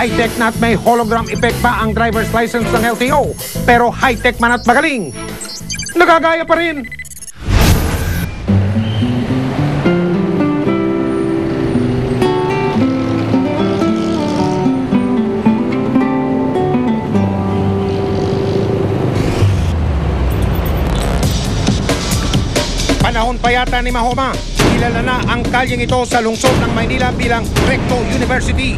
High-tech na at may hologram effect pa ang driver's license ng LTO. Pero high-tech man at magaling, nagagaya pa rin. Panahon pa yata ni Mahoma, kilala na ang kalyeng ito sa lungsod ng Maynila bilang Recto University.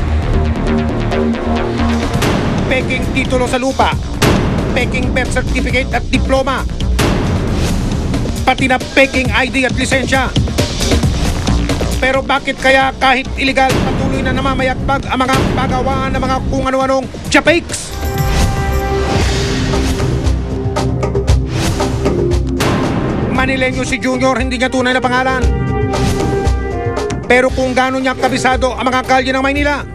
Peking titulo sa lupa, peking birth certificate at diploma, pati na peking ID at lisensya. Pero bakit kaya kahit illegal patuloy na namamayagpag ang mga pagawaan ng mga kung ano-anong japakes? Manileño si Junior, hindi niya tunay na pangalan. Pero kung gano'n niya kabisado ang mga kalye ng Maynila,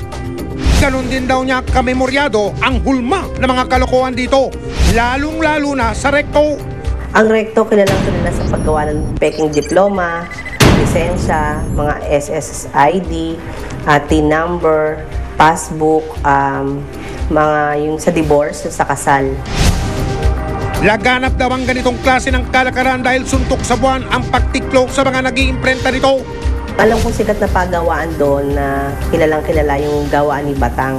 ganon din daw niya kamemoryado ang hulma ng mga kalokohan dito, lalong-lalo na sa Recto. Ang Recto kilala sa paggawa ng peking diploma, lisensya, mga SSID, TIN number, passbook, mga yung sa divorce, sa kasal. Laganap daw ang ganitong klase ng kalakaran dahil suntok sa buwan ang pagtiklo sa mga nag-iimprenta nito. Alam kong sikat na pagawaan doon na kilalang-kilala yung gawaan ni Batang.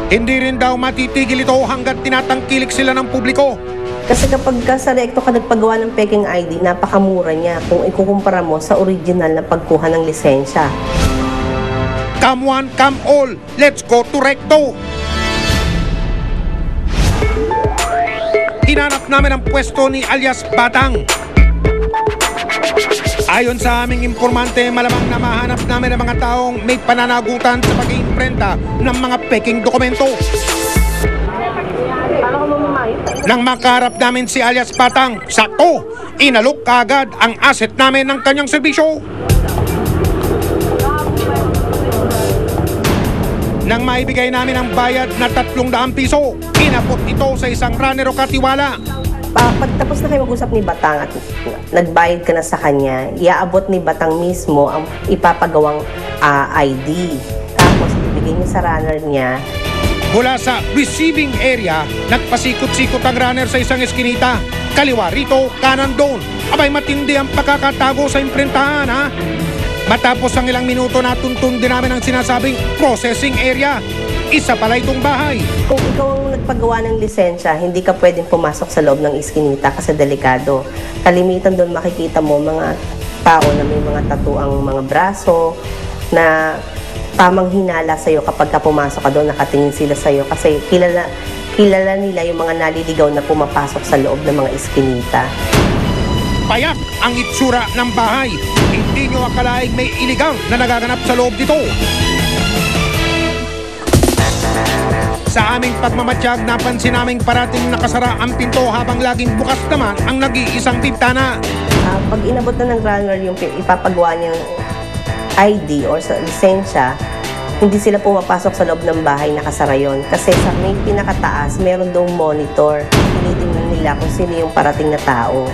Hindi rin daw matitigil ito hanggat tinatangkilik sila ng publiko. Kasi kapag sa Recto ka nagpagawa ng peking ID, napakamura niya kung ikukumpara mo sa original na pagkuha ng lisensya. Come one, come all, let's go to Recto! Hinanap namin ang pwesto ni alias Batang. Ayon sa aming informante, malamang na mahanap namin ang mga taong may pananagutan sa pag-iimprenta ng mga peking dokumento. Nang makaharap namin si alias Batang, sakto, inalok kaagad ang asset namin ng kanyang serbisyo. Nang maibigay namin ang bayad na 300 piso, inabot ito sa isang runner o katiwala. Pagtapos na kayo mag-usap ni Batang at nagbayad ka na sa kanya, iaabot ni Batang mismo ang ipapagawang ID. Tapos ibigay niya sa runner niya. Mula sa receiving area, nagpasikot-sikot ang runner sa isang eskinita. Kaliwa rito, kanan doon. Abay, matindi ang pagkakatago sa imprentahan, ha? Matapos ang ilang minuto, natuntun din namin ang sinasabing processing area. Isa pala itong bahay. Kung ikaw ang nagpagawa ng lisensya, hindi ka pwedeng pumasok sa loob ng iskinita kasi delikado. Kalimitan doon makikita mo mga tao na may mga tattoo ang mga braso na tamang hinala sa'yo kapag ka pumasok ka doon, nakatingin sila sa'yo kasi kilala nila yung mga naliligaw na pumapasok sa loob ng mga iskinita. Payak ang itsura ng bahay. Hindi nyo akalaing may iligang na nagaganap sa loob dito. Sa aming pagmamatsyag, napansin naming parating nakasara ang pinto habang laging bukas naman ang nag-iisang bintana. Pag inabot na ng runner yung ipapagawa niyang ID or sa lisensya, hindi sila pumapasok sa loob ng bahay, nakasara yun. Kasi sa may pinakataas, meron daw monitor. Tinitingnan nila kung sino yung parating na tao.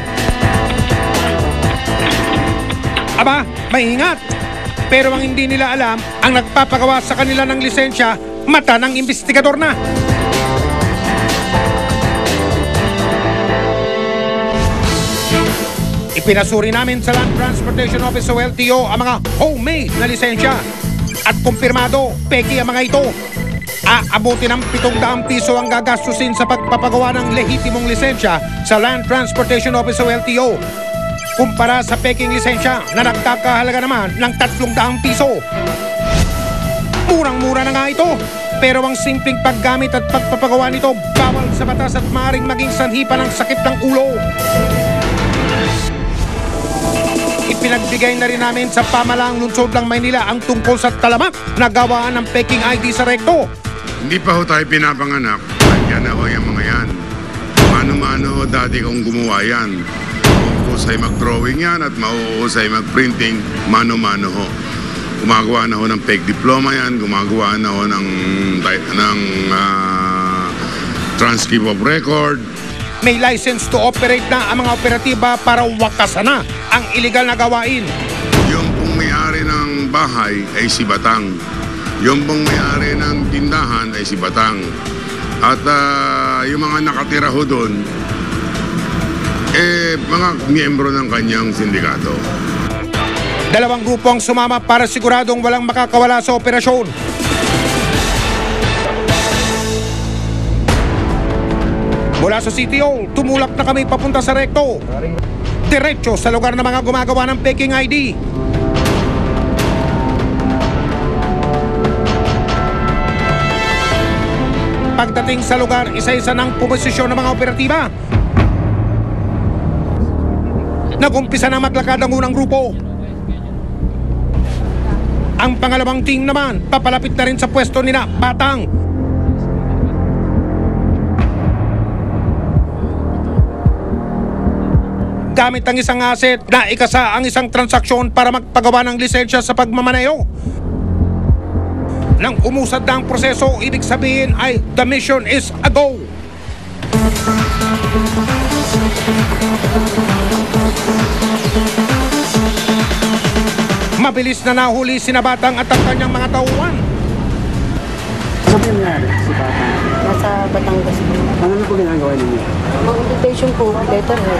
Aba, maingat! Pero ang hindi nila alam, ang nagpapagawa sa kanila ng lisensya, mata ng investigador na. Ipinasuri namin sa Land Transportation Office o LTO ang mga homemade na lisensya. At kumpirmado, peki ang mga ito. Aabutin ng 700 piso ang gagastusin sa pagpapagawa ng lehitimong lisensya sa Land Transportation Office o LTO. Kumpara sa peking lisensya na nagkakahalaga naman ng 300 piso. Murang-mura na nga ito. Pero ang simpleng paggamit at pagpapagawa nito bawal sa batas at maaaring maging sanhi pa ng sakit ng ulo. Ipinagbigay na rin namin sa pamalaang lungsod ng Maynila ang tungkol sa talamak na gawaan ng peking ID sa Recto. Hindi pa ho tayo pinapanganak. Yan ako yung mga yan. Mano-mano ho dati kong gumawa yan. Mauusay mag-drawing yan at mauusay mag-printing. Mano-mano ho. Gumagawa na ho ng PEG diploma yan, gumagawa na ho ng transcript of record. May license to operate na ang mga operatiba para wakasan na ang iligal na gawain. Yung pong may-ari ng bahay ay si Batang. Yung pong may-ari ng tindahan ay si Batang. At yung mga nakatira ho doon, mga miyembro ng kanyang sindikato. Dalawang grupo ang sumama para siguradong walang makakawala sa operasyon. Mula sa City Hall, tumulak na kami papunta sa Recto. Diretso sa lugar ng mga gumagawa ng peking ID. Pagdating sa lugar, isa-isa ng pumosisyon ng mga operatiba. Nagumpisa na maglakad ang unang grupo. Ang pangalawang team naman, papalapit na rin sa pwesto nina Batang. Gamit ang isang asset na ikasa ang isang transaksyon para magpagawa ng lisensya sa pagmamaneho. Nang umusad na ang proseso, ibig sabihin ay the mission is a go. Mabilis na nahuli sina Batang at ang kanyang mga tauhan. Ano po yung nangyari si Batang? Nasa Batangas po. Ano na po ginagawa ninyo? Mga invitation po, letter po.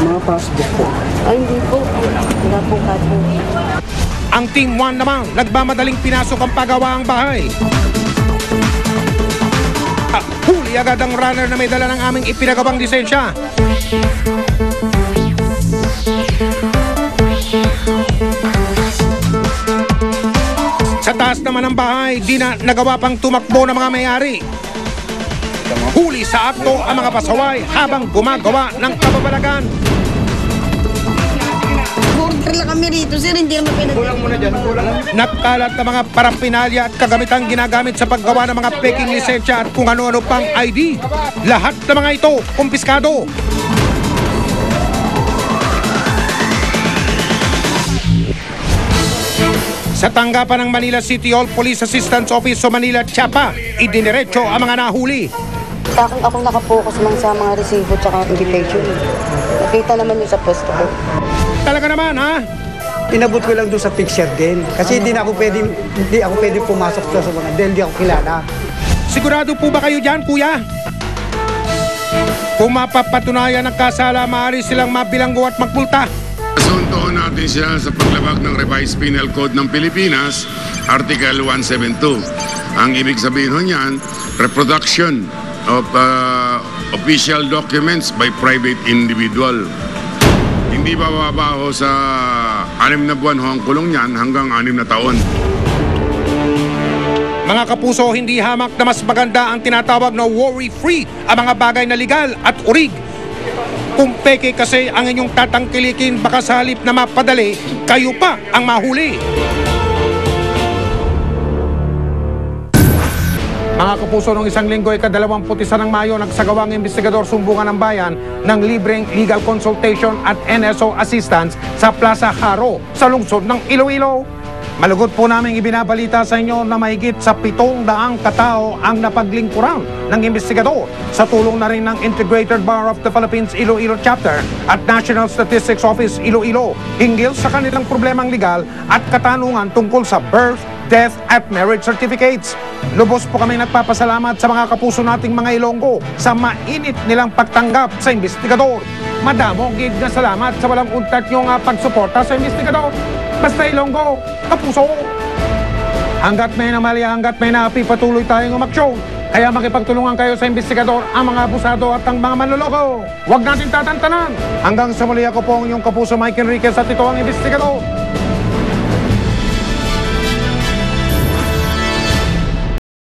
Mga passbook po. Ay, hindi po. Wala po kaso. Ang Team 1 naman, nagmamadaling pinasok ang pagawaang bahay. Huli agad ang runner na may dala ng aming ipinagawang lisensya. Sa taas naman ng bahay, di na nagawa pang tumakbo ng mga may-ari. Huli sa akto ang mga pasaway habang gumagawa ng kababalagan. Order lang kami rito, sir. Hindi naman pinag- Nagkalat na mga parapinalya at kagamitang ginagamit sa paggawa ng mga peking lisensya at kung ano-ano pang ID. Lahat ng mga ito, kumpiskado. Sa tanggapan ng Manila City Hall Police Assistance Office sa Manila, Chiapa, idiniretso ang mga nahuli. Sa akin, ako nakapokus lang sa mga resibo at invitation. Nakita naman yun sa pwesto ko. Talaga naman, ha? Inabot ko lang doon sa picture din. Kasi hindi ako pwedeng pumasok doon sa mga dahil hindi ako kilala. Sigurado po ba kayo dyan, kuya? Kung mapapatunayan ang kasala, maaari silang mabilanggo at magmulta. Kasuntoon natin siya sa paglabag ng Revised Penal Code ng Pilipinas, Article 172. Ang ibig sabihin ho niyan, reproduction of official documents by private individual. Hindi bababa ho sa 6 na buwan ho ang kulong niyan hanggang 6 na taon. Mga kapuso, hindi hamak na mas maganda ang tinatawag na worry-free ang mga bagay na legal at urig. Kung peke kasi ang inyong tatangkilikin, baka sa halip na mapadali, kayo pa ang mahuli. Mga kapuso, noong isang linggo, ika-21 ng Mayo, nagsagawang investigador sumbungan ng bayan ng libreng legal consultation at NSO assistance sa Plaza Haro sa lungsod ng Iloilo. Malugod po namin ibinabalita sa inyo na mahigit sa 700 katao ang napaglingkuran ng investigador sa tulong na rin ng Integrated Bar of the Philippines Iloilo Chapter at National Statistics Office Iloilo hinggil sa kanilang problemang legal at katanungan tungkol sa birth, death at marriage certificates. Lubos po kami nagpapasalamat sa mga kapuso nating mga Ilonggo sa mainit nilang pagtanggap sa investigador. Madamo gid na salamat sa walang untat niyong pagsuporta sa investigador. Basta Ilonggo, kapuso. Hanggat may namalya, hanggat may naapi, patuloy tayong umaksyon. Kaya makipagtulungan kayo sa investigador, ang mga abusado at ang mga manloloko. Huwag natin tatantanan. Hanggang sa muli, ako po ang inyong kapuso Mike Enriquez at ito ang investigador.